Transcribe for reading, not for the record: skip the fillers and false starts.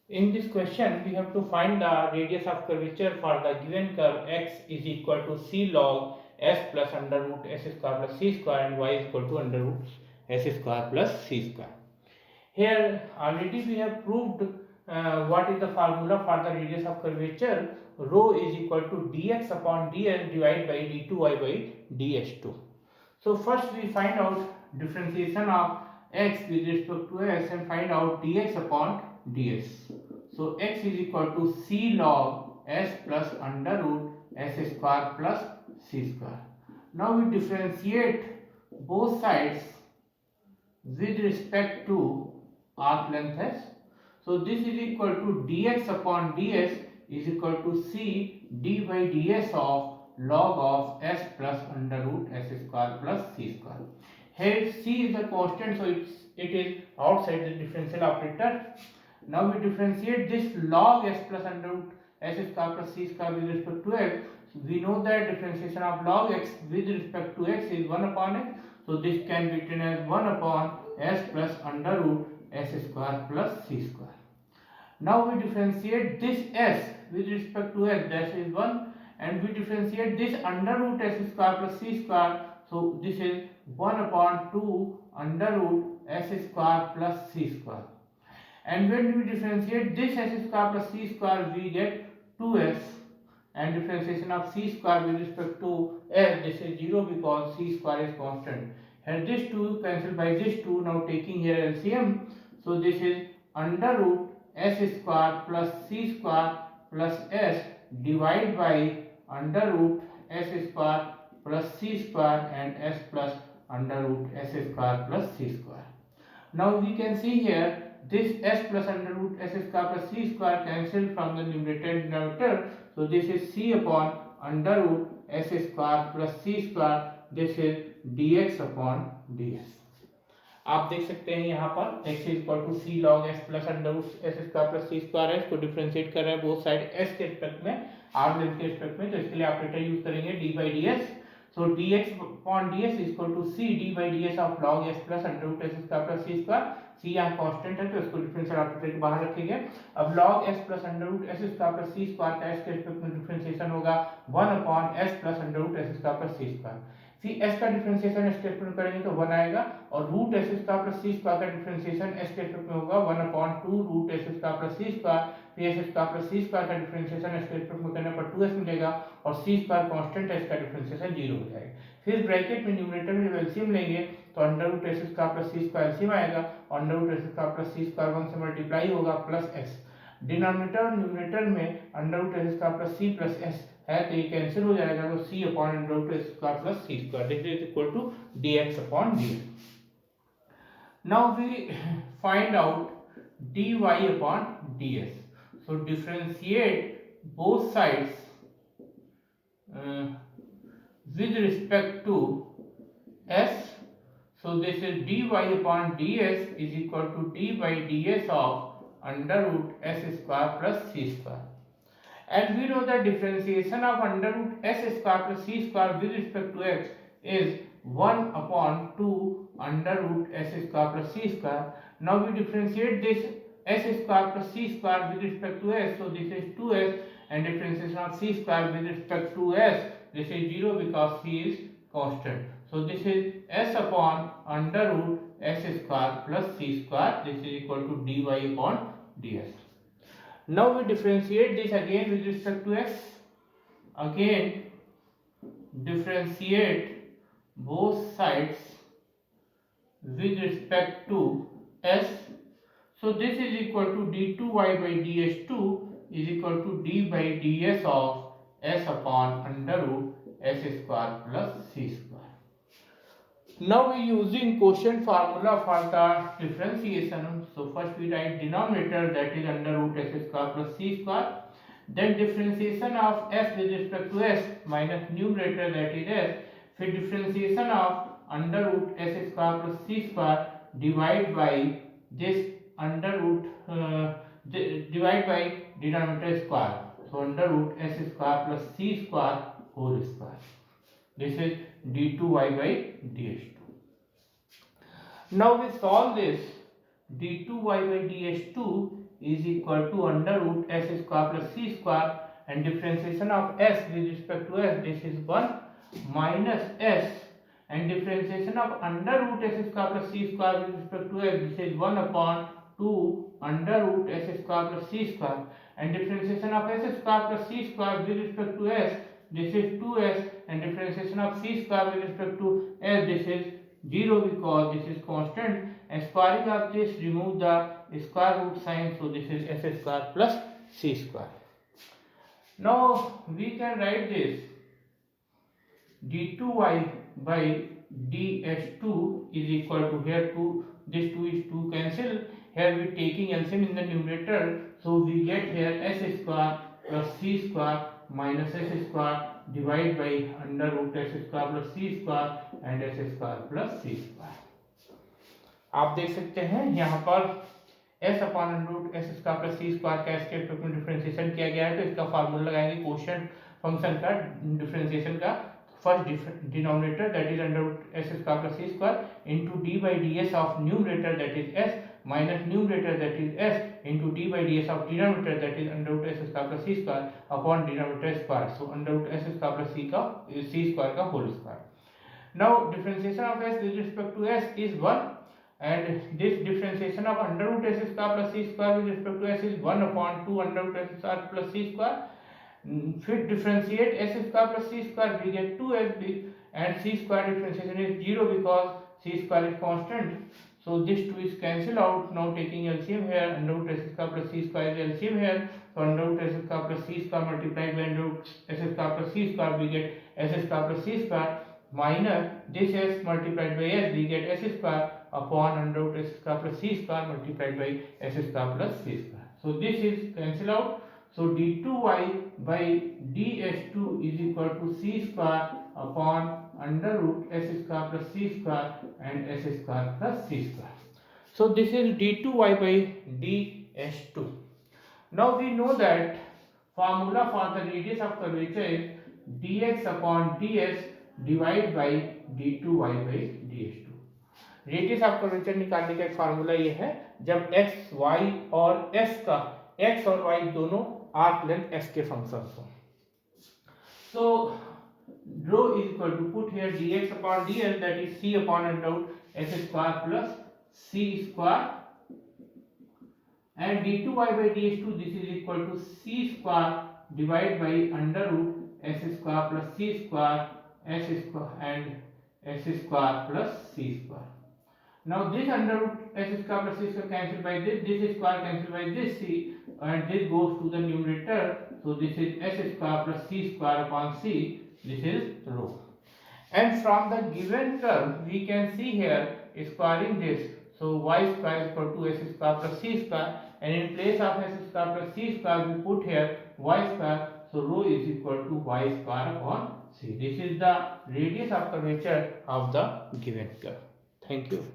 In this question, we have to find the radius of curvature for the given curve x is equal to c log s plus under root s square plus c square and y is equal to under root s square plus c square. Here already we have proved what is the formula for the radius of curvature. Rho is equal to dx upon ds divided by d2y by ds2. So first we find out differentiation of x with respect to s and find out dx upon ds. So x is equal to c log s plus under root s square plus c square. Now we differentiate both sides with respect to arc length s. So this is equal to dx upon ds is equal to c d by ds of log of s plus under root s square plus c square. Here c is a constant, so it is outside the differential operator. Now we differentiate this log s plus under root s square plus c square with respect to x. So we know that differentiation of log x with respect to x is 1 upon x. So this can be written as 1 upon s plus under root s square plus c square. Now we differentiate this s with respect to s, that is 1, and we differentiate this under root s square plus c square. So this is 1 upon 2 under root s square plus c square. And when we differentiate this s square plus c square, we get 2s, and differentiation of c square with respect to s, this is 0 because c square is constant. And this 2 cancelled by this 2, now taking here LCM, so this is under root s square plus c square plus s divided by under root s square plus c square and s plus under root s square plus c square. Now we can see here this s plus under root s square plus c square cancelled from the numerator and denominator. So this is c upon under root s square plus c square. This is dx upon ds. आप देख सकते हैं यहाँ पर x is equal to C log s plus under root S square plus C square है, इसको differentiate कर रहे हैं बोथ साइड s के रिस्पेक्ट में, r लेंथ के रिस्पेक्ट में, तो इसके लिए ऑपरेटर यूज करेंगे d by D S. So dx upon ds is equal to c d by ds of log s plus under root s square plus c square. c यहाँ constant है तो इसको differential operator के बाहर रखेंगे. अब log s plus under root s square plus c square का s के रिस्पेक्ट में डिफरेंशिएशन होगा 1 upon s plus under root s square plus c square. C s का डिफरेंशिएशन स्टेटमेंट करेंगे तो 1 आएगा, और रूट एस स्क्वायर प्लस सी square का डिफरेंशिएशन स्टेटमेंट में होगा 1 upon 2 root S square plus सी स्क्वायर. फिर एस स्क्वायर प्लस सी स्क्वायर का डिफरेंशिएशन स्टेटमेंट में करने पर 2s मिलेगा, और सी स्क्वायर कांस्टेंट है, इसका डिफरेंशिएशन 0 हो जाएगा. फिर ब्रैकेट में न्यूमरेटर में जब एलसीएम लेंगे तो under root S square plus सी स्क्वायर एलसीएम आएगा, और under root S square plus सी स्क्वायर 1 से मल्टीप्लाई होगा प्लस एस. डिनोमिनेटर और न्यूमरेटर में under root S square plus c plus s है तो ये कैंसिल हो जाएगा, तो c upon under root S square plus C square, this is equal to dx upon ds. Now we find out dy upon ds. So differentiate both sides with respect to s. So this is dy upon ds is equal to d by ds of under root s square plus c square. And we know that differentiation of under root s square plus c square with respect to x is 1 upon 2 under root s square plus c square. Now we differentiate this s square plus c square with respect to s, so this is 2s, and differentiation of c square with respect to s, this is 0 because c is constant. So this is s upon under root s square plus c square, this is equal to dy upon ds. Now we differentiate this again with respect to x. Again differentiate both sides with respect to s. So this is equal to d2y by ds2 is equal to d by ds of s upon under root s square plus c square. Now we using quotient formula for the differentiation. So first we write denominator, that is under root s square plus c square. Then differentiation of s with respect to s minus numerator, that is s. फिर differentiation of under root s square plus c square divide by this under root divide by denominator square. So under root s square plus c square whole square. This is d2y by ds2. Now we solve this. d2y by ds2 is equal to under root s square plus c square, and differentiation of s with respect to s, this is 1 minus s, and differentiation of under root s square plus c square with respect to s, this is 1 upon 2 under root s square plus c square, and differentiation of s square plus c square with respect to s, this is 2s, and differentiation of c square with respect to s, this is 0 because this is constant, and squaring of this remove the square root sign, so this is s square plus c square. Now we can write this d2y by ds2 is equal to, here 2, this 2 is 2 cancel, here we taking LCM in the numerator, so we get here s square plus c square minus s square divided by under root s square plus c square and s square plus c square. आप देख सकते हैं यहाँ पर s upon under root S square plus सी square का इसके effect में differentiation किया गया है, तो इसका फार्मूला लगाएंगे कोशेंट फंक्शन का डिफरेंशिएशन का, first denominator that is under root S square plus C square into D by DS of numerator that is s minus numerator that is s into d by ds of denominator that is under root s square plus c square upon denominator square, so under root s square plus c square का whole square. Now differentiation of s with respect to s is 1, and this differentiation of under root s square plus c square with respect to s is 1 upon 2 under root s square plus c square. फिर differentiate s square plus c square, we get 2s, and c square differentiation is 0 because c square is constant. So this 2 is cancelled out. Now taking LCM here, under root s square plus c square is LCM here. So under root s square plus c square multiplied by under root s square plus c square, we get s square plus c square minus this s multiplied by s, we get s square upon under root s square plus c square multiplied by s square plus c square. So this is cancelled out. So d2y by ds2 is equal to c square upon under root s square plus c square and s square plus c square. So this is d2y by ds2. Now we know that formula for the radius of curvature is dx upon ds divided by d2y by ds2. Radius of curvature निकालने का एक formula ये है, जब x, y और s का, x और y दोनों आर्क लेंथ s के फंक्शंस हो. So rho is equal to, put here dx upon ds, that is c upon under root s square plus c square, and d2y by ds2, this is equal to c square divided by under root s square plus c square s square and s square plus c square. Now this under root s square plus c square cancelled by this square cancelled by this c, and this goes to the numerator, so this is s square plus c square upon c, this is rho. And from the given curve we can see here squaring this, so y square is equal to s square plus c square, and in place of s square plus c square we put here y square, so rho is equal to y square upon c. This is the radius of curvature of the given curve. Thank you.